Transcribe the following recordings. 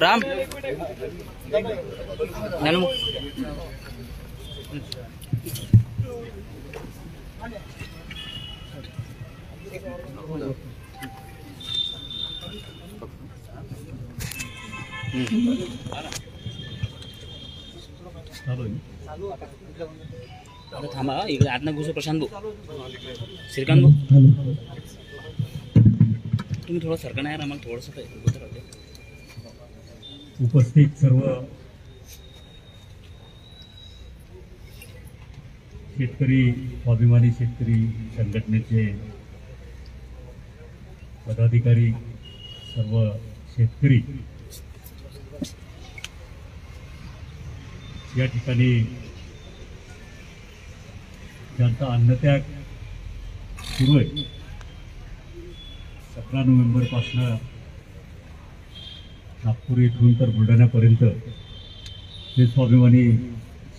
राम आता थांबा इकडे आत ना घुसो प्रशांत भाऊ श्रीकांत भाऊ तुम्ही थोडं सरका नाही आम्हाला थोडंसं उपस्थित सर्व शेतकरी स्वाभिमानी शेतकरी संघटनेचे पदाधिकारी सर्व शेतकरी या ठिकाणी ज्यांचा अन्नत्याग सुरू आहे 17 नोव्हेंबरपासून नागपूर येथून तर बुलढाण्यापर्यंत हे स्वाभिमानी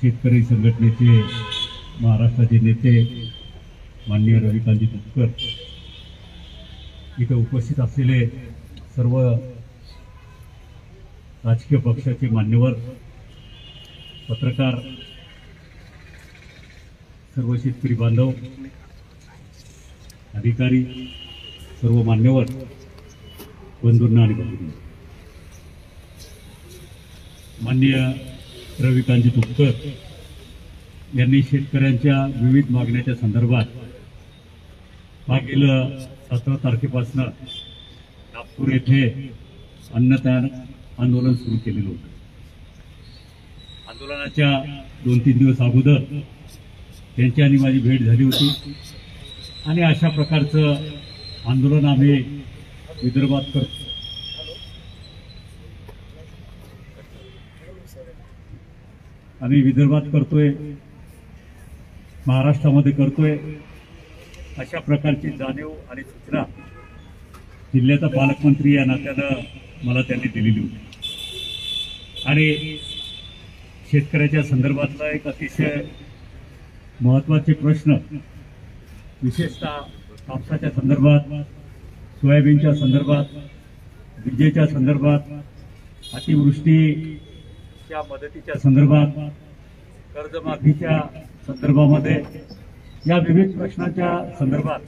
शेतकरी संघटनेचे महाराष्ट्राचे नेते माननीय रविकांतजी तुपकर इथे उपस्थित असलेले सर्व राजकीय पक्षाचे मान्यवर पत्रकार सर्व शेतकरी बांधव अधिकारी सर्व मान्यवर बंधूंना आणि भगिनींना माननीय रविकांतजी तुपकर यांनी शेतकऱ्यांच्या विविध मागण्याच्या संदर्भात मागील 17 तारखेपासून नागपूर येथे अन्नदान आंदोलन सुरू केलेलं होतं। आंदोलनाच्या 2-3 दिवस अगोदर त्यांची आणि माझी भेट झाली होती आणि अशा प्रकारचं आंदोलन आम्ही विदर्भात करतो। आम्ही विदर्भात करतोय, महाराष्ट्रामध्ये करतोय, अशा प्रकारची जाणीव आणि सूचना जिल्ह्याचा पालकमंत्री या नात्यानं मला त्यांनी दिलेली होती आणि शेतकऱ्याच्या संदर्भातला एक अतिशय महत्त्वाचे प्रश्न विशेषतः कापसाच्या संदर्भात, सोयाबीनच्या संदर्भात, विजेच्या संदर्भात, अतिवृष्टीच्या मदतीच्या संदर्भात, कर्जमाफीच्या संदर्भामध्ये या विविध प्रश्नाच्या संदर्भात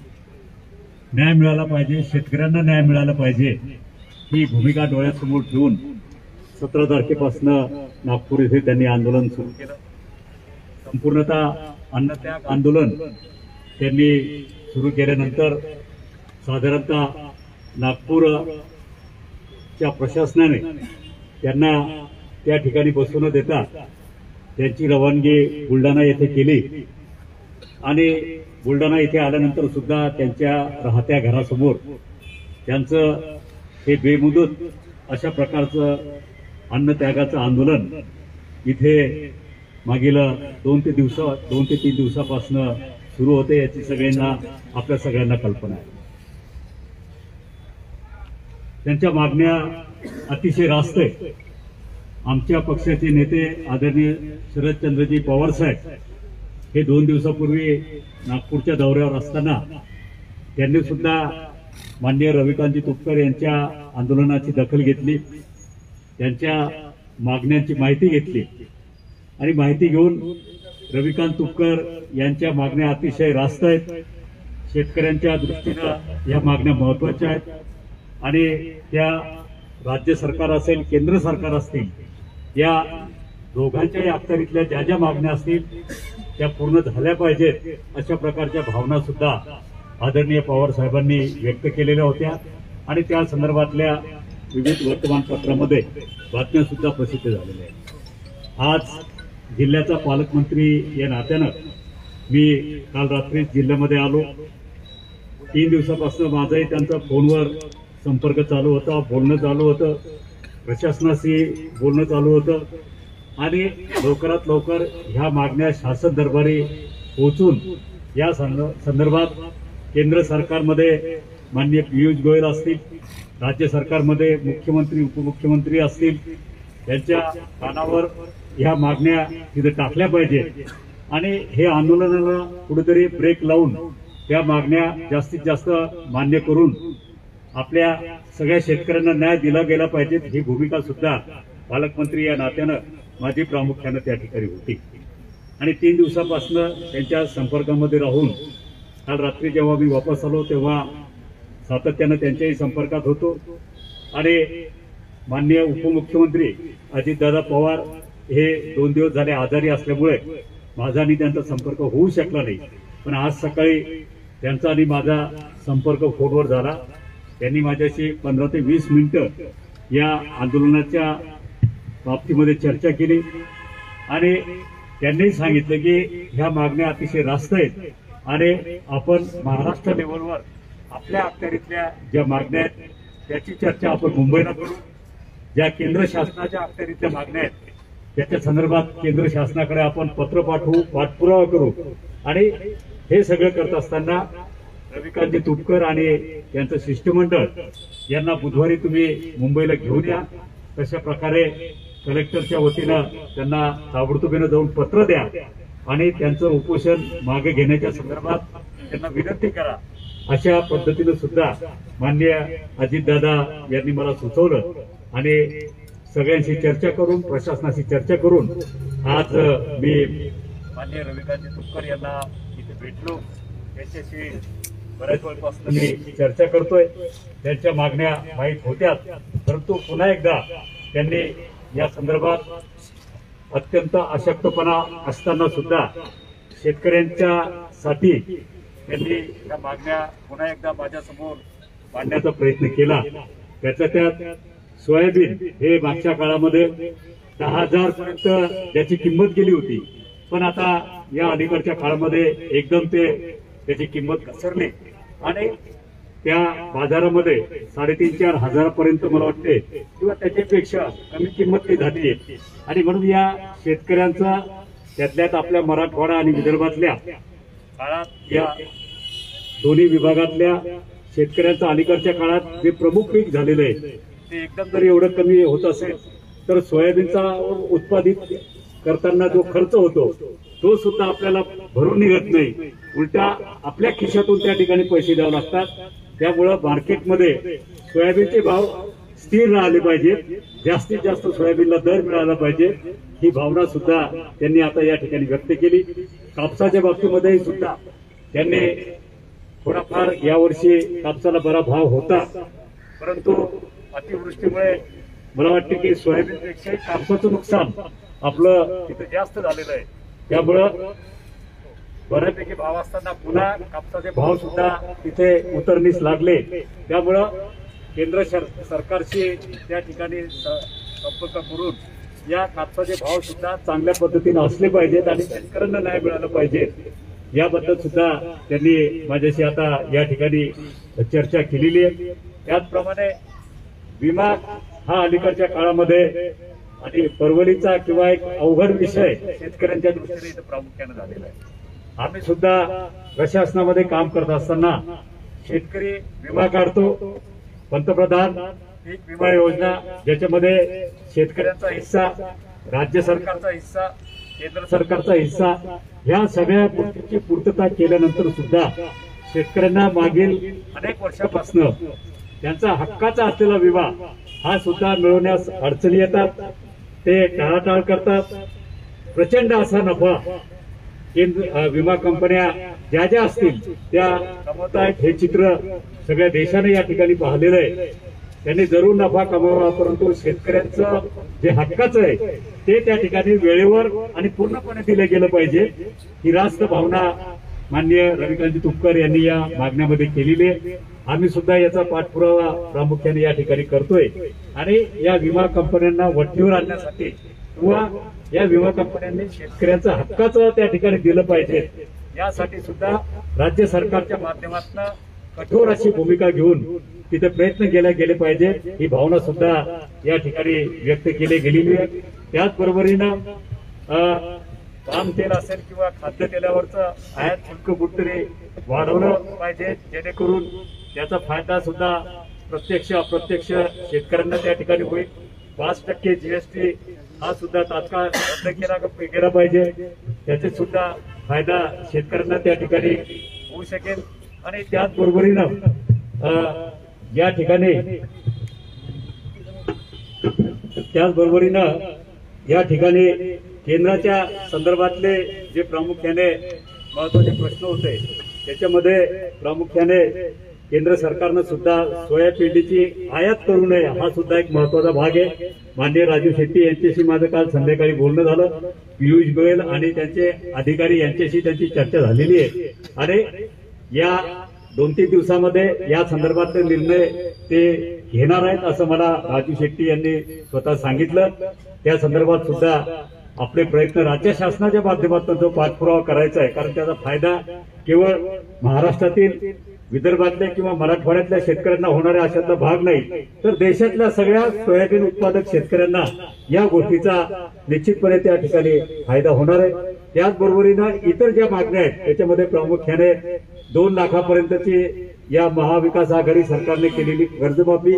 न्याय मिळाला पाहिजे, शेतकऱ्यांना न्याय मिळाला पाहिजे ही भूमिका डोळ्यासमोर ठेवून 17 तारखेपासून नागपूर येथे त्यांनी आंदोलन सुरू केलं। संपूर्णतः अन्नत्याग आंदोलन त्यांनी सुरू केल्यानंतर साधारणतः नागपूरच्या प्रशासनाने त्यांना त्या ठिकाणी बसू न देता त्यांची रवानगी बुलढाणा येथे केली आणि बुलढाणा येथे आल्यानंतर सुद्धा त्यांच्या राहत्या घरासमोर त्यांचं हे बेमुदत अशा प्रकारचं अन्नत्यागाचं आंदोलन इथे मागील 2 ते 3 दिवसापासून सुरू होते याची आपल्या सगळ्यांना कल्पना आहे। त्यांच्या मागण्या अतिशय रास्त आहेत। आमच्या पक्षाचे नेते आदरणीय शरदचंद्रजी पवार साहेब हे 2 दिवसापूर्वी नागपूरच्या दौऱ्यावर असताना त्यांनी सुद्धा माननीय रविकांतजी तुपकर यांच्या आंदोलनाची दखल घेतली, त्यांच्या मागण्यांची माहिती घेतली आणि माहिती घेऊन रविकांत तुपकर यांच्या मागण्या अतिशय रास्त आहेत। शेतकऱ्यांच्या दृष्टीने या मागण्या महत्त्वाच्या आहेत आणि त्या राज्य सरकार असेल, केंद्र सरकार असतील, या दोघांच्याही अखत्यारीतल्या ज्या ज्या मागण्या असतील त्या पूर्ण झाल्या पाहिजेत अशा प्रकारच्या भावना सुद्धा आदरणीय पवार साहेबांनी व्यक्त केलेल्या होत्या आणि त्या संदर्भातल्या विविध वर्तमानपत्रामध्ये बातम्या सुद्धा प्रसिद्ध झालेल्या आहेत। आज जिल्ह्याचा पालकमंत्री या नात्यानं मी काल रात्री जिल्ह्यामध्ये आलो। 3 दिवसापासून माझाही त्यांचा फोनवर संपर्क चालू होता, बोलणं चालू होतं, प्रशासनाशी बोलणं चालू होतं आणि लवकरात लवकर ह्या मागण्या शासन दरबारी पोहोचून या संदर्भात केंद्र सरकारमध्ये माननीय पियुष गोयल असतील, राज्य सरकारमध्ये मुख्यमंत्री उपमुख्यमंत्री असतील, त्यांच्या कानावर ह्या मागण्या तिथे टाकल्या पाहिजे आणि हे आंदोलनाला कुठेतरी ब्रेक लावून त्या मागण्या जास्तीत जास्त मान्य करून आपल्या सगळ्या शेतकऱ्यांना न्याय दिला गेला पाहिजे, ही भूमिका सुद्धा पालकमंत्री या नात्यानं माझी प्रामुख्यानं त्या ठिकाणी होती. आणि 3 दिवसापासून त्यांच्या संपर्कामध्ये राहून काल रात्री जेव्हा मी वापस आलो तेव्हा सातत्यानं त्यांच्याही संपर्कात होतो. आणि माननीय उपमुख्यमंत्री अजितदादा पवार हे 2 दिवस झाले आजारी असल्यामुळे माझा आणि त्यांचा संपर्क होऊ शकला नाही. पण आज सकाळी त्यांचा आणि माझा संपर्क फोनवर झाला. त्यांनी माझ्याशी 15 ते 20 मिनिटं या आंदोलनाच्या बाबतीमध्ये चर्चा केली आणि त्यांनी सांगितलं की ह्या मागण्या अतिशय रास्त आहेत आणि आपण महाराष्ट्र लेव्हलवर आपल्या अखत्यारीतल्या ज्या मागण्या आहेत त्याची चर्चा आपण मुंबईला करू. ज्या केंद्र शासनाच्या अखत्यारीतल्या मागण्या आहेत त्याच्या संदर्भात केंद्र शासनाकडे आपण पत्र पाठवू, पाठपुरावा करू. आणि हे सगळं करत असताना रविकांतजी तुपकर आणि त्यांचं शिष्टमंडळ यांना बुधवारी तुम्ही मुंबईला घेऊन या. तशा प्रकारे कलेक्टरच्या वतीनं त्यांना ताबडतोबीनं जाऊन पत्र द्या आणि त्यांचं उपोषण मागे घेण्याच्या संदर्भात त्यांना विनंती करा. अशा पद्धतीनं सुद्धा माननीय अजितदादा यांनी मला सुचवलं आणि सगळ्यांशी चर्चा करून, प्रशासनाशी चर्चा करून आज मी माननीय रविकांतजी तुपकर यांना इथे भेटलो. त्यांच्याशी बऱ्याच वेळपासून मी चर्चा करतोय. त्यांच्या मागण्या माहीत होत्या, परंतु पुन्हा एकदा त्यांनी या संदर्भात अत्यंत अशक्तपणा असताना सुद्धा शेतकऱ्यांच्या साठी त्यांनी या मागण्या पुन्हा एकदा माझ्यासमोर मांडण्याचा प्रयत्न केला. त्यातल्या त्यात सोयाबीन हे मागच्या काळामध्ये 10,000 पर्यंत त्याची किंमत गेली होती, पण आता या अलीकडच्या काळामध्ये एकदम त्याची किंमत घसरली आणि त्या बाजारामध्ये 3,500-4,000 हजारापर्यंत मला वाटते किंवा त्याच्यापेक्षा कमी किंमत ती झाली आहे. आणि म्हणून या शेतकऱ्यांचा त्यातल्यात आपल्या मराठवाडा आणि विदर्भातल्या काळात या दोन्ही विभागातल्या शेतकऱ्यांचं अलीकडच्या काळात जे प्रमुख पीक झालेलं आहे ते एकदम जर एवढं कमी होत असेल तर सोयाबीनचा उत्पादित करताना जो खर्च होतो तो सुद्धा आपल्याला भरून निघत नाही, उलटा आपल्या खिशातून त्या ठिकाणी पैसे द्यावे लागतात. त्यामुळं मार्केटमध्ये सोयाबीनचे भाव स्थिर राहिले पाहिजे, जास्तीत जास्त सोयाबीनला दर मिळाला पाहिजे, ही भावना सुद्धा त्यांनी आता या ठिकाणी व्यक्त केली. कापसाच्या बाबतीमध्ये सुद्धा त्यांनी थोडाफार यावर्षी कापसाला बरा भाव होता, परंतु अतिवृष्टीमुळे मला वाटते की सोयाबीनपेक्षा कापसाचं नुकसान आपलं तिथे जास्त झालेलं आहे. त्यामुळं बऱ्यापैकी भाव असताना पुन्हा कापसाचे भाव सुद्धा तिथे उतरणीस लागले. त्यामुळं केंद्र सरकारशी त्या ठिकाणी संपर्क करून या कापसाचे भाव सुद्धा चांगल्या पद्धतीने असले पाहिजेत आणि शेतकऱ्यांना न्याय मिळाला पाहिजे याबद्दल सुद्धा त्यांनी माझ्याशी आता या ठिकाणी चर्चा केलेली आहे. त्याचप्रमाणे विमा हा अलीकडच्या काळामध्ये आणि परवलीचा किंवा एक अवघड विषय शेतकऱ्यांच्या दृष्टीने इथं प्रामुख्याने झालेला आहे. आम्ही सुद्धा प्रशासनामध्ये काम करत असताना शेतकरी विमा काढतो, पंतप्रधान पीक विमा योजना ज्याच्यामध्ये शेतकऱ्यांचा हिस्सा, राज्य सरकारचा हिस्सा, केंद्र सरकारचा हिस्सा, या सगळ्या गोष्टींची पूर्तता केल्यानंतर सुद्धा शेतकऱ्यांना मागील अनेक वर्षापासून त्यांचा हक्काचा असलेला विमा हा सुद्धा मिळवण्यास अडचणी येतात. ते टाळाटाळ करतात. प्रचंड असा नफा केंद्र विमा कंपन्या ज्या ज्या असतील त्या कमवत आहेत, हे चित्र सगळ्या देशाने या ठिकाणी पाहिलेलं आहे. त्यांनी जरूर नफा कमावा, परंतु शेतकऱ्यांचं जे हक्काचं आहे ते त्या ठिकाणी वेळेवर आणि पूर्णपणे दिलं गेलं पाहिजे, ही रास्त भावना माननीय रविकांतजी तुपकर यांनी या मागण्यामध्ये केलेली आहे. आम्ही सुद्धा याचा पाठपुरावा प्रामुख्याने या ठिकाणी करतोय आणि या विमा कंपन्यांना वठीवर आणण्यासाठी किंवा या विमा कंपन्यांनी शेतकऱ्यांचं हक्काचं त्या ठिकाणी दिलं पाहिजे यासाठी सुद्धा राज्य सरकारच्या माध्यमातून कठोर अशी भूमिका घेऊन तिथे प्रयत्न केले गेले पाहिजे, ही भावना सुद्धा या ठिकाणी व्यक्त केली गेलेली आहे. त्याचबरोबरीनं पाम तेल असेल किंवा खाद्यतेलावरचं आयात शुल्क कुठतरी वाढवलं पाहिजे, जेणेकरून त्याचा फायदा सुद्धा प्रत्यक्ष अप्रत्यक्ष शेतकऱ्यांना त्या ठिकाणी होईल. 5% GST हा सुद्धा तात्काळ रद्द केला पाहिजे, त्याचे सुद्धा फायदा शेतकऱ्यांना त्या ठिकाणी होऊ शकेल. आणि त्याचबरोबरीनं या ठिकाणी केंद्राच्या संदर्भातले जे प्रामुख्याने महत्वाचे प्रश्न होते त्याच्यामध्ये प्रामुख्याने केंद्र सरकारनं सुद्धा सोयाबीनची आयात करू नये हा सुद्धा एक महत्वाचा भाग आहे. माननीय राजू शेट्टी यांच्याशी माझं काल संध्याकाळी बोलणं झालं. पियुष गोयल आणि त्यांचे अधिकारी यांच्याशी त्यांची चर्चा झालेली आहे आणि या 2-3 दिवसामध्ये या संदर्भातले निर्णय ते घेणार आहेत असं मला राजू शेट्टी यांनी स्वतः सांगितलं. त्या संदर्भात सुद्धा आपले प्रयत्न राज्य शासनाच्या माध्यमातून जो पाठपुरावा करायचा आहे, कारण त्याचा फायदा केवळ महाराष्ट्रातील विदर्भातल्या किंवा मराठवाड्यातल्या शेतकऱ्यांना होणाऱ्या अशातला भाग नाही, तर देशातल्या सगळ्या सोयाबीन उत्पादक शेतकऱ्यांना या गोष्टीचा निश्चितपणे त्या ठिकाणी फायदा होणार आहे. त्याचबरोबरीनं इतर ज्या मागण्या आहेत त्याच्यामध्ये प्रामुख्याने 2 लाखापर्यंतची या महाविकास आघाडी सरकारने केलेली कर्जमाफी,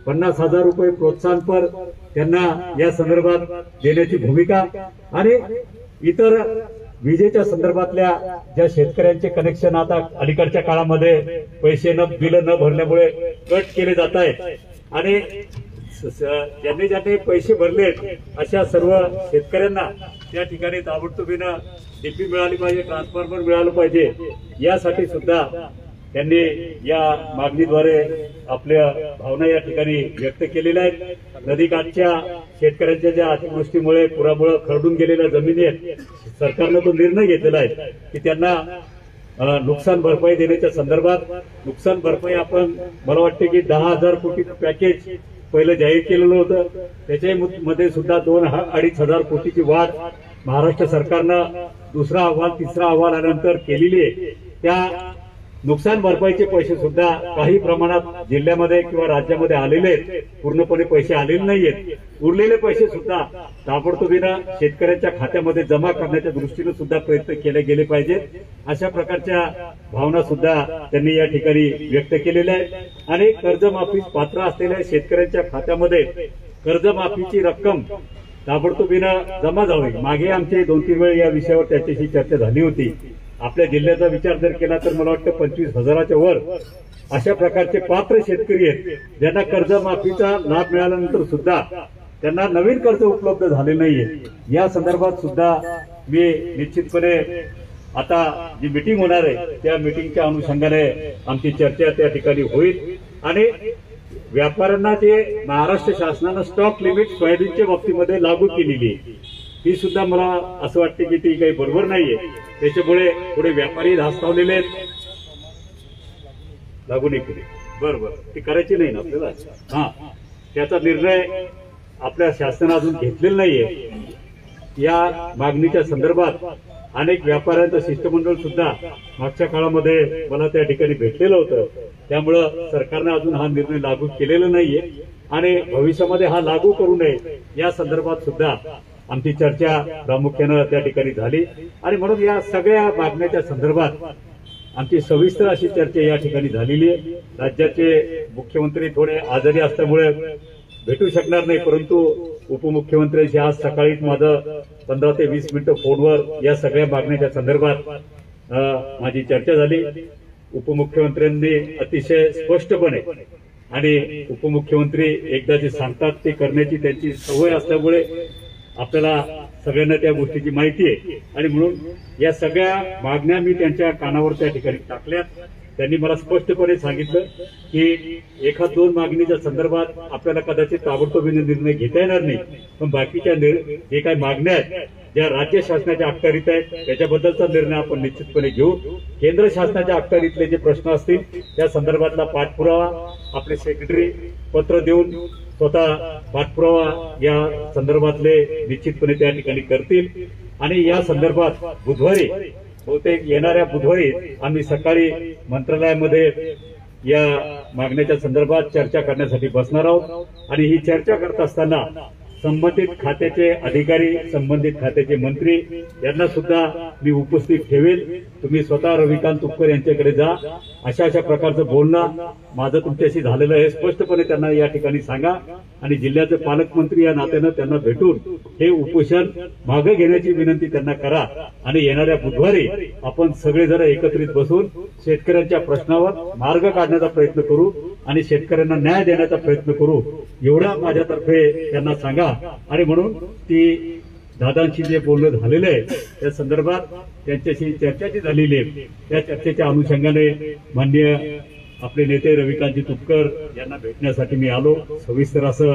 50,000 रुपये प्रोत्साहनपर त्यांना या संदर्भात देण्याची भूमिका आणि इतर विजेच्या संदर्भातल्या ज्या शेतकऱ्यांचे कनेक्शन आता अलीकडच्या काळामध्ये पैसे बिलं न भरल्यामुळे कट केले जात आहेत आणि ज्यांनी पैसे भरले अशा सर्व शेतकऱ्यांना त्या ठिकाणी ताबडतोबीनं डीपी मिळाली पाहिजे, ट्रान्सफॉर्मर मिळालं पाहिजे, यासाठी सुद्धा त्यांनी या मागणीद्वारे आपल्या भावना या ठिकाणी व्यक्त केलेल्या आहेत. नदीकाठच्या शेतकऱ्यांच्या ज्या अतिवृष्टीमुळे पुरामुळे खरडून गेलेल्या जमिनी आहेत, सरकारनं तो निर्णय घेतलेला आहे की त्यांना नुकसान भरपाई देण्याच्या संदर्भात नुकसान भरपाई आपण मला वाटते की 10,000 कोटीचं पॅकेज पहिलं जाहीर केलेलं होतं. त्याच्यामध्ये सुद्धा 2-2.5 हजार कोटीची वाढ महाराष्ट्र सरकारनं दुसरा अहवाल तिसरा अहवाल आल्यानंतर केलेली आहे. त्या नुकसान भरपाईचे पैसे सुद्धा काही प्रमाणात जिल्ह्यामध्ये किंवा राज्यामध्ये आलेले आहेत, पूर्णपणे पैसे आलेले नाहीयेत. उरलेले पैसे सुद्धा ताबडतोबीनं शेतकऱ्यांच्या खात्यामध्ये जमा करण्याच्या दृष्टीनं सुद्धा प्रयत्न केले गेले पाहिजेत. अशा प्रकारच्या भावना सुद्धा त्यांनी या ठिकाणी व्यक्त केलेल्या आहेत आणि कर्जमाफीस पात्र असलेल्या शेतकऱ्यांच्या खात्यामध्ये कर्जमाफीची रक्कम ताबडतोबीनं जमा जावी. मागे आमची 2-3 वेळ या विषयावर त्याच्याशी चर्चा झाली होती. आपल्या जिल्ह्याचा विचार जर केला तर मला वाटतं 25,000च्या वर अशा प्रकारचे पात्र शेतकरी आहेत ज्यांना कर्जमाफीचा लाभ मिळाल्यानंतर सुद्धा त्यांना नवीन कर्ज उपलब्ध झाले नाहीये. या संदर्भात सुद्धा मी निश्चितपणे आता जी मीटिंग होणार आहे त्या मीटिंगच्या अनुषंगाने आमची चर्चा त्या ठिकाणी होईल आणि व्यापाऱ्यांना जे महाराष्ट्र शासनानं स्टॉक लिमिट सोयाबीनच्या बाबतीमध्ये लागू केलेली आहे ती सुद्धा मला असं वाटते की ती काही बरोबर नाहीये. त्याच्यामुळे पुढे व्यापारी धास्तावलेले आहेत. लागू नाही केली, बरोबर ती करायची नाही ना आपल्याला. त्याचा निर्णय आपल्या शासनानं अजून घेतलेला नाहीये. या मागणीच्या संदर्भात अनेक व्यापाऱ्यांचं शिष्टमंडळ सुद्धा मागच्या काळामध्ये मला त्या ठिकाणी भेटलेलं होतं. त्यामुळं सरकारनं अजून हा निर्णय लागू केलेला नाहीये आणि भविष्यामध्ये हा लागू करू नये या संदर्भात सुद्धा आमची चर्चा प्रामुख्यानं त्या ठिकाणी झाली आणि म्हणून या सगळ्या मागण्याच्या संदर्भात आमची सविस्तर अशी चर्चा या ठिकाणी झालेली आहे. राज्याचे मुख्यमंत्री थोडे आजारी असल्यामुळे भेटू शकणार नाही, परंतु उपमुख्यमंत्र्यांशी आज सकाळीच माझं 15 ते 20 मिनिटं फोनवर या सगळ्या मागण्याच्या संदर्भात माझी चर्चा झाली. उपमुख्यमंत्र्यांनी अतिशय स्पष्टपणे आणि उपमुख्यमंत्री एकदा जे सांगतात ते करण्याची त्यांची सवय असल्यामुळे आपल्याला सगळ्यांना त्या गोष्टीची माहिती आहे आणि म्हणून या सगळ्या मागण्या मी त्यांच्या कानावर त्या ठिकाणी टाकल्या. त्यांनी मला स्पष्टपणे सांगितलं की 1-2 मागणीच्या संदर्भात आपल्याला कदाचित ताबडतोबीने निर्णय घेता येणार नाही, पण बाकीच्या जे काही मागण्या आहेत ज्या राज्य शासनाच्या अखत्यारीत आहेत त्याच्याबद्दलचा निर्णय आपण निश्चितपणे घेऊ. केंद्र शासनाच्या अखत्यारीतले जे प्रश्न असतील त्या संदर्भातला पाठपुरावा आपले सेक्रेटरी पत्र देऊन स्वतः पाठपुरावा या संदर्भातले निश्चितपणे त्या ठिकाणी करतील आणि या संदर्भात बुधवारी बहुतेक येणाऱ्या बुधवारी आम्ही सकाळी मंत्रालयामध्ये या मागण्याच्या संदर्भात चर्चा करण्यासाठी बसणार आहोत आणि ही चर्चा करत असताना संबंधित खात्याचे अधिकारी, संबंधित खात्याचे मंत्री यांना सुद्धा मी उपस्थित ठेवेल. तुम्ही स्वतः रविकांत तुपकर यांच्याकडे जा. अशा प्रकारचं बोलणं माझं तुमच्याशी झालेलं आहे स्पष्टपणे त्यांना या ठिकाणी सांगा आणि जिल्ह्याचे पालकमंत्री या नात्यानं त्यांना भेटून हे उपोषण मागे घेण्याची विनंती त्यांना करा आणि येणाऱ्या बुधवारी आपण सगळेजण एकत्रित बसून शेतकऱ्यांच्या प्रश्नावर मार्ग काढण्याचा प्रयत्न करू आणि शेतकऱ्यांना न्याय देण्याचा प्रयत्न करू एवढा माझ्यातर्फे त्यांना सांगा. आणि म्हणून ती दादांशी जे बोलणं झालेलं आहे त्या संदर्भात त्यांच्याशी चर्चा जी झालेली आहे त्या चर्चेच्या अनुषंगाने माननीय आपले नेते रविकांतजी तुपकर यांना भेटण्यासाठी मी आलो. सविस्तर असं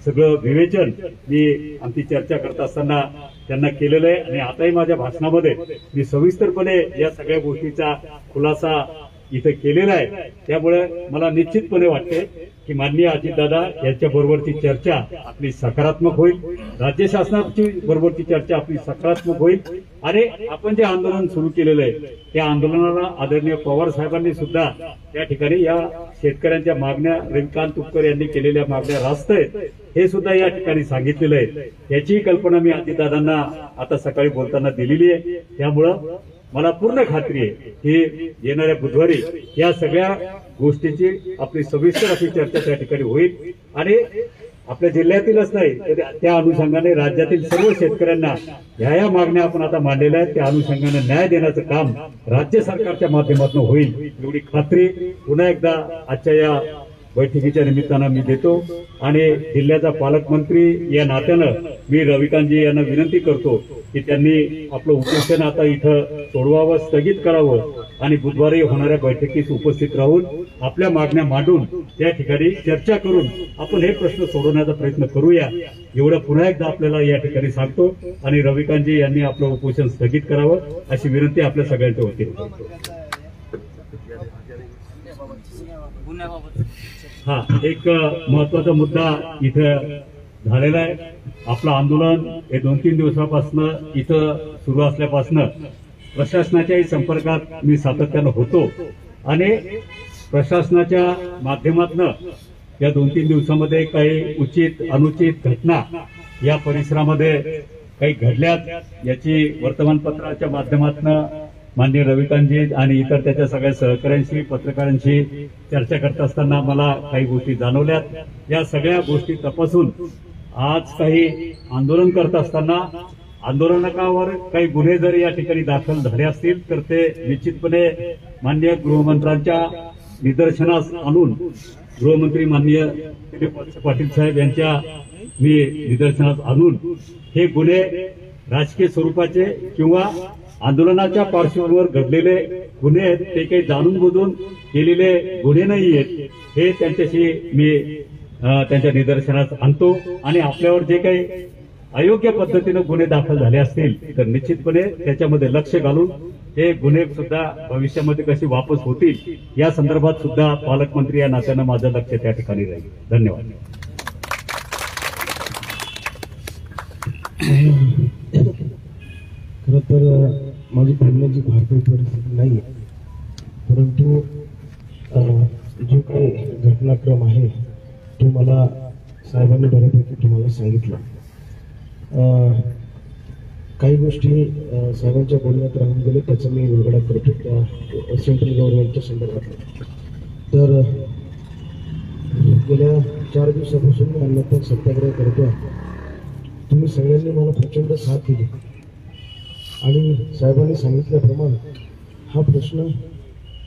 सगळं विवेचन मी आमची चर्चा करत असताना त्यांना केलेलं आहे आणि आताही माझ्या भाषणामध्ये मी सविस्तरपणे या सगळ्या गोष्टीचा खुलासा इथे केलेला आहे. त्यामुळे मला निश्चितपणे वाटते की माननीय अजितदादा यांच्या बरोबरची चर्चा आपली सकारात्मक होईल, राज्य शासनाची बरोबरची चर्चा आपली सकारात्मक होईल आणि आपण जे आंदोलन सुरू केलेलं आहे त्या आंदोलनाला आदरणीय पवार साहेबांनी सुद्धा त्या ठिकाणी या शेतकऱ्यांच्या मागण्या रविकांत तुपकर यांनी केलेल्या मागण्या रास्त आहेत हे सुद्धा या ठिकाणी सांगितलेलं आहे. याची कल्पना मी अजितदादांना आता सकाळी बोलताना दिलेली आहे. त्यामुळं मला पूर्ण खात्री आहे की येणाऱ्या बुधवारी या सगळ्या गोष्टीची आपली सविस्तर अशी चर्चा त्या ठिकाणी होईल आणि आपल्या जिल्ह्यातीलच नाही तर त्या अनुषंगाने राज्यातील सर्व शेतकऱ्यांना ह्या मागण्या आपण आता मांडलेल्या आहेत त्या अनुषंगाने न्याय देण्याचं काम राज्य सरकारच्या माध्यमातून होईल एवढी खात्री पुन्हा एकदा आजच्या या बैठकीच्या निमित्तानं मी देतो आणि जिल्ह्याचा पालकमंत्री या नात्यानं मी रविकांतजी यांना विनंती करतो की त्यांनी आपलं उपोषण आता इथं सोडवावं, स्थगित करावं आणि बुधवारी होणाऱ्या बैठकीस उपस्थित राहून आपल्या मागण्या मांडून त्या ठिकाणी चर्चा करून आपण हे प्रश्न सोडवण्याचा प्रयत्न करूया एवढं पुन्हा एकदा आपल्याला या ठिकाणी सांगतो आणि रविकांतजी यांनी आपलं उपोषण स्थगित करावं अशी विनंती आपल्या सगळ्यांच्या वतीने करतो. हा एक महत्वाचा मुद्दा इथं झालेला आहे. आपलं आंदोलन हे 2-3 दिवसापासून इथं सुरू असल्यापासून प्रशासनाच्याही संपर्कात मी सातत्यानं होतो आणि प्रशासनाच्या माध्यमातून या 2-3 दिवसामध्ये काही उचित अनुचित घटना या परिसरामध्ये काही घडल्यात याची वर्तमानपत्राच्या माध्यमातून माननीय रविकांतजी आणि इतर त्याच्या सगळ्या सहकाऱ्यांशी पत्रकारांशी चर्चा करत असताना मला काही गोष्टी जाणवल्यात. या सगळ्या गोष्टी तपासून आज काही आंदोलन करत असताना आंदोलकावर काही गुन्हे जर या ठिकाणी दाखल झाले असतील तर ते निश्चितपणे माननीय गृहमंत्र्यांच्या निदर्शनास आणून गृहमंत्री माननीय दिलीप पाटील साहेब यांच्या मी निदर्शनास आणून हे गुन्हे राजकीय स्वरूपाचे किंवा आंदोलनाच्या पार्श्वभूमीवर घडलेले गुन्हे आहेत ते काही जाणून बुजून केलेले गुन्हे नाही आहेत हे त्यांच्याशी मी त्यांच्या निदर्शनास आणतो आणि आपल्यावर जे काही अयोग्य पद्धतीने गुन्हे दाखल झाले असतील तर निश्चितपणे त्याच्यामध्ये लक्ष घालून हे गुन्हे सुद्धा भविष्यामध्ये कसे वापस होतील या संदर्भात सुद्धा पालकमंत्री या नात्यानं माझं लक्ष त्या ठिकाणी राहील. धन्यवाद. खरं तर माझी बोलण्याची भारतीय परिस्थिती नाही आहे परंतु जो काही घटनाक्रम आहे तो मला साहेबांनी बऱ्यापैकी तुम्हाला सांगितलं. काही गोष्टी साहेबांच्या बोलण्यात राहून गेले त्याचा मी उलगडा करतो त्या सेंट्रल गव्हर्नमेंटच्या संदर्भात. तर गेल्या 4 दिवसापासून मी अन्नपण सत्याग्रह करतोय. तुम्ही सगळ्यांनी मला प्रचंड साथ दिली आणि साहेबांनी सांगितल्याप्रमाणे हा प्रश्न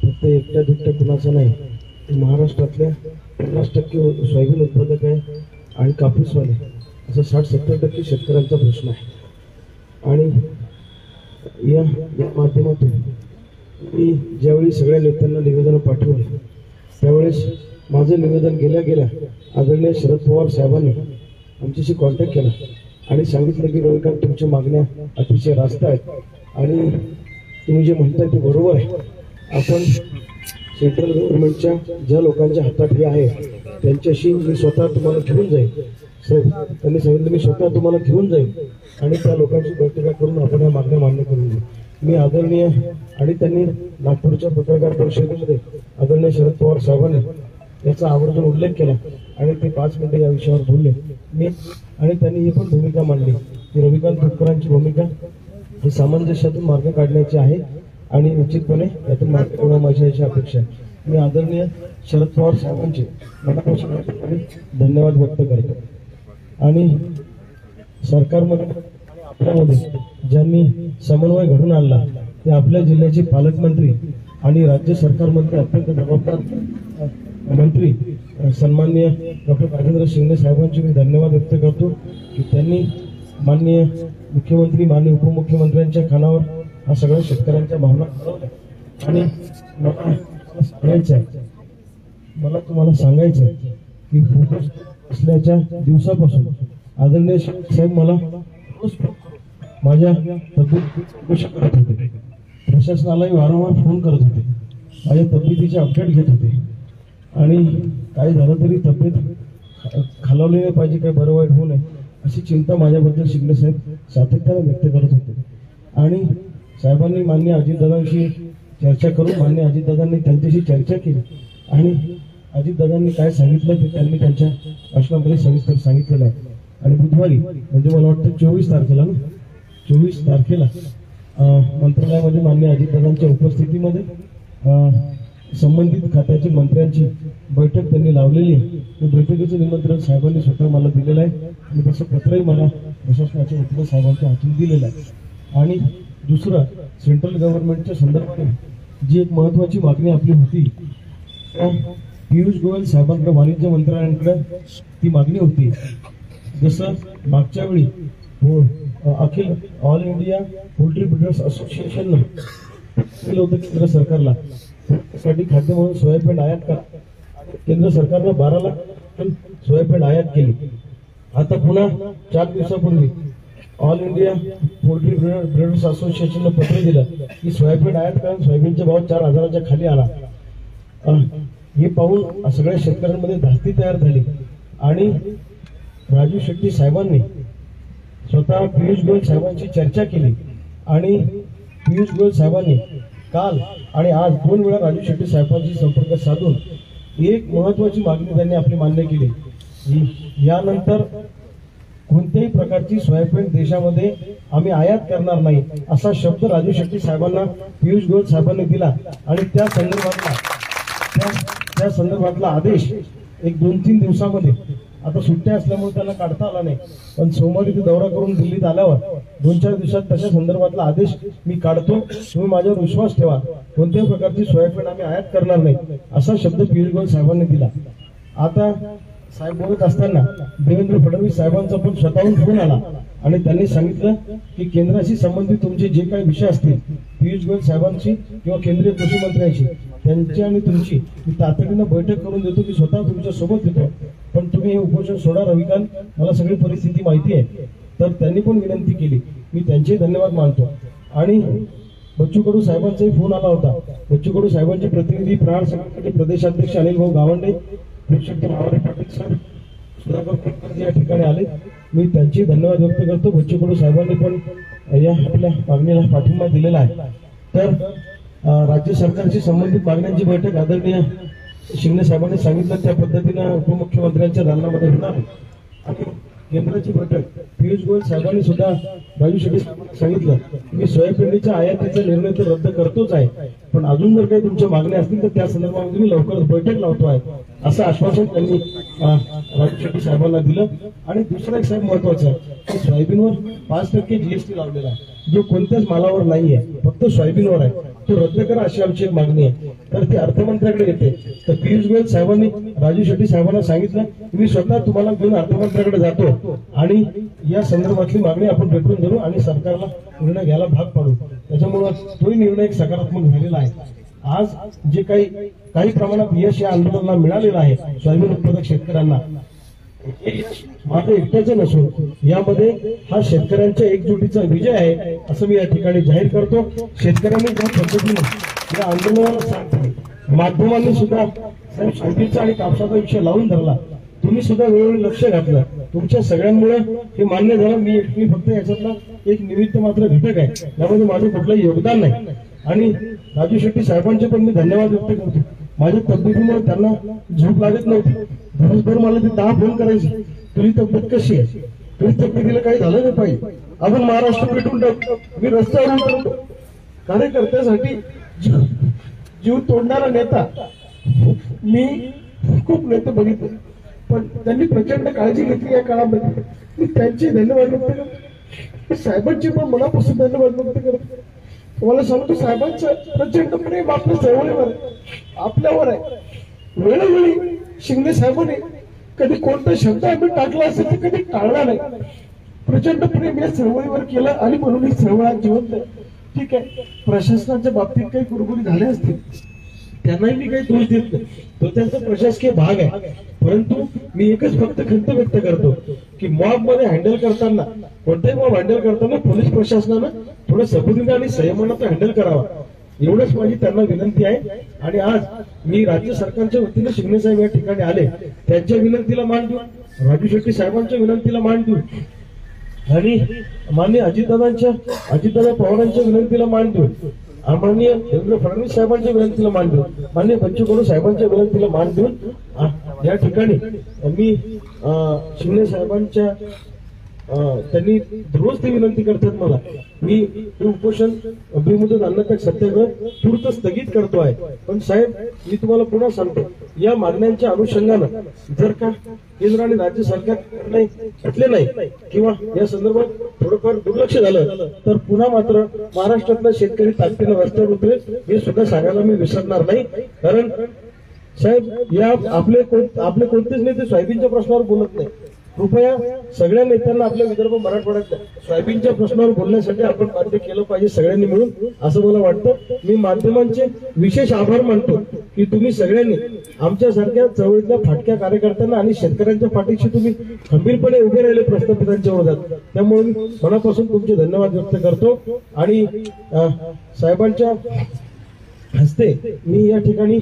फक्त एकट्या दुकट्या कुणाचा नाही तर महाराष्ट्रातल्या 50% सोयाबीन उत्पादक आहे आणि कापूसवाले असं 60-70% शेतकऱ्यांचा प्रश्न आहे. आणि या माध्यमातून मी ज्यावेळी सगळ्या नेत्यांना निवेदन पाठवले त्यावेळेस माझं निवेदन गेल्या आदरणीय शरद पवार साहेबांनी आमच्याशी कॉन्टॅक्ट केला आणि सांगितलं की रविकांत तुमच्या मागण्या अतिशय रास्त आहेत आणि तुम्ही जे म्हणताय ते बरोबर आहे. आपण सेंट्रल गव्हर्नमेंटच्या ज्या लोकांच्या हातात हे आहे त्यांच्याशी मी स्वतः तुम्हाला घेऊन जाईल. साहेब त्यांनी सांगितलं मी स्वतः तुम्हाला घेऊन जाईल आणि त्या लोकांची बैठका करून आपण या मागण्या मान्य करून देऊ. मी आदरणीय आणि त्यांनी नागपूरच्या पत्रकार परिषदेमध्ये आदरणीय शरद पवार साहेबांनी याचा आवर्जून उल्लेख केला आणि ते 5 मिनिटे या विषयावर बोलले. मी आणि त्यांनी ही पण भूमिका मांडली की रविकांत तुपकरांची भूमिका ही सामंजस्यातून मार्ग काढण्याची आहे आणि निश्चितपणे यातून मार्ग काढणं माझी याची अपेक्षा आहे. मी आदरणीय शरद पवार साहेबांचे मनापासून धन्यवाद व्यक्त करतो. आणि सरकारमध्ये आणि आपल्यामध्ये ज्यांनी समन्वय घडून आणला ते आपल्या जिल्ह्याचे पालकमंत्री आणि राज्य सरकारमध्ये अत्यंत जबाबदार मंत्री सन्माननीय डॉक्टर राजेंद्र शिंदे साहेबांचे मी धन्यवाद व्यक्त करतो की त्यांनी माननीय मुख्यमंत्री माननीय उपमुख्यमंत्र्यांच्या कानावर हा सगळ्या शेतकऱ्यांच्या भावना कळवल्या. आणि मला तुम्हाला सांगायचं आहे की फोकस असल्याच्या दिवसापासून आदरणीय साहेब मला रोज माझ्या तब्येतीची चौकशी करत होते, प्रशासनालाही वारंवार फोन करत होते, माझ्या तब्येतीचे अपडेट घेत होते आणि काही झालं तरी तब्येत खालावली नाही पाहिजे, काही बरं वाईट होऊ नये अशी चिंता माझ्याबद्दल शिंदे साहेब सातत्याने व्यक्त करत होते. आणि साहेबांनी माननीय अजितदादांशी चर्चा करून माननीय अजितदादांनी त्यांच्याशी चर्चा केली आणि अजितदादांनी काय सांगितलं ते त्यांनी त्यांच्या भाषणामध्ये सविस्तर सांगितलेलं आहे. आणि बुधवारी म्हणजे मला वाटतं 24 तारखेला मंत्रालयामध्ये माननीय अजितदादांच्या उपस्थितीमध्ये संबंधित खात्याच्या मंत्र्यांची बैठक त्यांनी लावलेली आहे. त्या बैठकीचं निमंत्रण साहेबांनी स्वतः मला दिलेलं आहे आणि तसं पत्रही मला प्रशासनाच्या वतीने साहेबांच्या हातून दिलेलं आहे. आणि दुसरं सेंट्रल गव्हर्नमेंटच्या संदर्भात जी एक महत्वाची मागणी आपली होती पियुष गोयल साहेबांकडे वाणिज्य मंत्रालयाकडे ती मागणी होती. जसं मागच्या वेळी अखिल ऑल इंडिया पोल्ट्री ब्रिडर्स असोसिएशननं केलं होतं केंद्र सरकारला साठी खाद्य म्हणून सोयाबीन आयात करा. केंद्र सरकारनं 12 लाख टन सोयाबीन आयात केली. आता पुन्हा 4 दिवसापूर्वी ऑल इंडिया पोल्ट्री ब्रिडर्स असोसिएशननं पत्र दिलं की सोयाबीन आयात करा, सोयाबीनचा भाव 4,000च्या खाली आला. हे पाहून सगळ्या शेतकऱ्यांमध्ये धास्ती तयार झाली आणि राजू शेट्टी साहेबांनी स्वतः पियुष गोयल साहेबांची चर्चा केली आणि पियुष गोयल साहेबांनी काल आणि आज 2 वेळा राजू शेट्टी साहेबांशी संपर्क साधून एक महत्वाची मागणी त्यांनी आपली मान्य केली. यानंतर कोणत्याही प्रकारची सोयाबीन देशामध्ये आम्ही आयात करणार नाही असा शब्द राजू शेट्टी साहेबांना पियुष गोयल साहेबांनी दिला आणि त्या संदर्भातला आदेश एक 2-3 दिवसामध्ये आता सुट्ट्या असल्यामुळे त्याला काढता आला नाही, पण सोमवारी ते दौरा करून दिल्लीत आल्यावर 2-4 दिवसात त्याच्या संदर्भातला आदेश मी काढतो, तुम्ही माझ्यावर विश्वास ठेवा, कोणत्याही प्रकारची सोयाबीन आम्ही आयात करणार नाही असा शब्द पियुष गोयल साहेबांनी दिला. आता साहेब बोलत असताना देवेंद्र फडणवीस साहेबांचा पण स्वतःहून फोन आला आणि त्यांनी सांगितलं की केंद्राशी संबंधित तुमचे जे काही विषय असतील पियुष गोयल साहेबांशी किंवा केंद्रीय कृषी मंत्र्यांशी त्यांची आणि तुमची मी तातडीनं बैठक करून देतो की स्वतः तुमच्या सोबत येतो, पण तुम्ही हे उपोषण सोडा रविकांत, मला सगळी परिस्थिती माहिती आहे. तर त्यांनी पण विनंती केली, मी त्यांचे धन्यवाद मानतो. आणि बच्चू कडू साहेबांचाही फोन आला होता. बच्चू कडू साहेबांचे प्रतिनिधी प्रहार संघटनेचे प्रदेशाध्यक्ष अनिल भाऊ गावंडे, पाटील सर, सुधाकर खोतकर या ठिकाणी आले, मी त्यांचे धन्यवाद व्यक्त करतो. बच्चू कडू साहेबांनी पण या आपल्या मागणीला पाठिंबा दिलेला आहे. तर राज्य सरकारशी संबंधित मागण्यांची बैठक आदरणीय शिंदे साहेबांनी सांगितलं त्या पद्धतीनं उपमुख्यमंत्र्यांच्या दालनामध्ये होणार आणि केंद्राची बैठक पियुष गोयल साहेबांनी सुद्धा राजू शेट्टी साहेबांनी सांगितलं की सोयाबीनच्या आयातीचा निर्णय तर रद्द करतोच आहे, पण अजून जर काही तुमच्या मागण्या असतील तर त्या संदर्भामध्ये मी लवकरच बैठक लावतो आहे असं आश्वासन त्यांनी राजू शेट्टी साहेबांना दिलं. आणि दुसरा एक साहेब महत्वाचा आहे की सोयाबीनवर 5% GST लावलेला आहे, जो कोणत्याच मालावर नाहीये, फक्त सोयाबीनवर आहे, तो रद्द करा अशी आमची एक मागणी आहे. तर ती अर्थमंत्र्याकडे येते. तर पियुष गोयल साहेबांनी राजू शेट्टी साहेबांना सांगितलं की मी स्वतः तुम्हाला घेऊन अर्थमंत्र्याकडे जातो आणि या संदर्भातली मागणी आपण भेटून धरू आणि सरकारला निर्णय घ्यायला भाग पाडू. त्याच्यामुळं तोही निर्णय एक सकारात्मक झालेला आहे. आज जे काही प्रमाणात यश या आंदोलनाला मिळालेलं आहे सोयाबीन उत्पादक शेतकऱ्यांना, माझं एकट्याचं नसून यामध्ये हा शेतकऱ्यांच्या एकजुटीचा विजय आहे असं मी या ठिकाणी जाहीर करतो. शेतकऱ्यांनी ज्या पद्धतीने या आंदोलनाला साथ दिली, माध्यमांनी सुद्धा सोयाबीनचा आणि कापसाचा विषय लावून धरला, तुम्ही सुद्धा वेळोवेळी लक्ष घातलं, तुमच्या सगळ्यांमुळे हे मान्य झालं. मी फक्त याच्यातला एक निमित्त मात्र घटक आहे, त्यामध्ये माझं कुठलंही योगदान नाही. आणि राजू शेट्टी साहेबांचे पण मी धन्यवाद व्यक्त करतो. माझ्या तब्येतीमुळे त्यांना झोप लागत नव्हती, दिवसभर मला ते 10 फोन करायचे तुझी तब्येत कशी आहे, तुझी तब्येतीला काही झालं नाही पाहिजे, आपण महाराष्ट्र पेटून टाकतो, मी रस्त्यावर उतरतो. कार्यकर्त्यासाठी जीव तोडणारा नेता मी खूप नेते बघितले, पण त्यांनी प्रचंड काळजी घेतली या काळामध्ये. मी त्यांचे धन्यवाद व्यक्त करतो, साहेबांचे पण मनापासून धन्यवाद व्यक्त करतो. तुम्हाला सांगतो साहेबांचं प्रचंड प्रेम आपल्या चळवळीवर आहे, आपल्यावर आहे. वेळोवेळी शिंदे साहेबांनी कधी कोणता शब्द आम्ही टाकला असेल तर कधी टाळला नाही. प्रचंड प्रेम या चळवळीवर केलं आणि म्हणून ही चळवळ आज जिवंत आहे. ठीक आहे, प्रशासनाच्या बाबतीत काही कुरबुरी झाल्या असतील, त्यांनाही मी काही दोष देत नाही, तो त्यांचा प्रशासकीय भाग आहे. परंतु मी एकच फक्त खंत व्यक्त करतो की मॉब मध्ये हँडल करताना, कोणताही मॉब हँडल करताना पोलीस प्रशासनानं थोडं सबुरीने आणि संयमानं तो हँडल करावा, एवढंच माझी त्यांना विनंती आहे. आणि आज मी राज्य सरकारच्या वतीने शिंदे साहेब या ठिकाणी आले, त्यांच्या विनंतीला मान देऊन, राजू शेट्टी साहेबांच्या विनंतीला मान देऊन आणि माननीय अजितदादा पवारांच्या विनंतीला मान देऊन, माननीय देवेंद्र फडणवीस साहेबांच्या विनंतीला मान देऊन, माननीय बच्चू कडू साहेबांच्या विनंतीला मान देऊन या ठिकाणी मी शिंदे साहेबांच्या त्यांनी रोज ती विनंती करतात मला, मी हे उपोषण बेमुदत अन्नत्याग सत्याग्रह तूर्त स्थगित करतो आहे. पण साहेब, मी तुम्हाला पुन्हा सांगतो, या मागण्यांच्या अनुषंगानं जर का केंद्र आणि राज्य सरकार घेतले नाही किंवा या संदर्भात थोडंफार दुर्लक्ष झालं तर पुन्हा मात्र महाराष्ट्रातला शेतकरी ताकदीनं रस्त्यावर उतरेल हे सुद्धा सांगायला मी विसरणार नाही. कारण साहेब, या आपले कोणतेच नेते सोयाबीनच्या प्रश्नावर बोलत नाही. कृपया सगळ्या नेत्यांना आपल्या विदर्भ मराठवाड्यात सोयाबीनच्या प्रश्नावर बोलण्यासाठी आपण बाध्य केलं पाहिजे सगळ्यांनी मिळून, असं मला वाटतं. मी माध्यमांचे विशेष आभार मानतो की तुम्ही सगळ्यांनी आमच्यासारख्या चळवळीतल्या फाटक्या कार्यकर्त्यांना आणि शेतकऱ्यांच्या पाठीशी तुम्ही खंबीरपणे उभे राहिले प्रस्थापितांच्या विरोधात. त्यामुळे मी मनापासून तुमचे धन्यवाद व्यक्त करतो. आणि साहेबांच्या हस्ते मी या ठिकाणी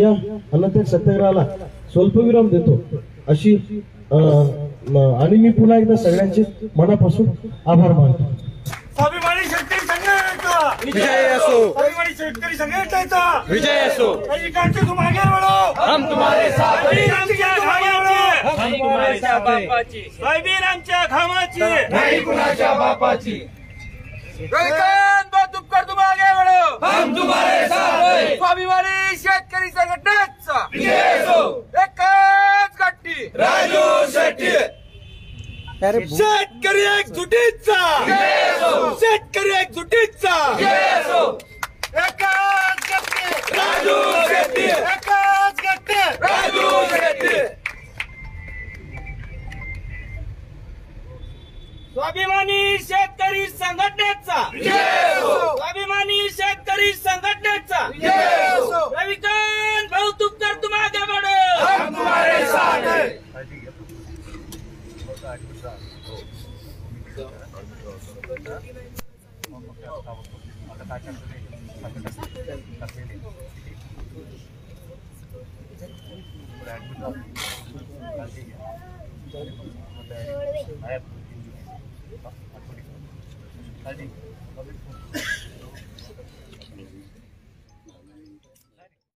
या अन्नत्याग सत्याग्रहाला स्वल्पविराम देतो अशी आणि मी पुन्हा एकदा सगळ्यांचे मनापासून आभार मानतो. स्वाभिमानी शेतकरी संघटनेचा विजय असो, स्वाभिमानी शेतकरी संघटनेचा विजय असो. अधिकांचे तुम आगे बढ़ो, हम तुम्हारे साथ हैं. आमच्या घामाची, हम तुम्हारे साथ हैं. सोयाबीन आमच्या घामाची, नाही कुणाच्या बापाची. रविकांत बहुत उपकार तुम आगे बढ़ो, हम तुम्हारे साथ हैं. स्वाभिमानी शेतकरी संघटनेचा विजय असो. एकच गट्टी, राजू शेट्टी. शेतकरी एकजुटीचा, शेतकरी एकजुटीचा, एकच गट्टी, राजू शेट्टी. एकच गट्टी, राजू शेट्टी. स्वाभिमानी शेतकरी संघटनेचा, स्वाभिमानी शेतकरी संघटनेचा, रविकांत भाऊ तुपकर तुम आगे बढ़ो, हम तुम्हारे साथ हैं.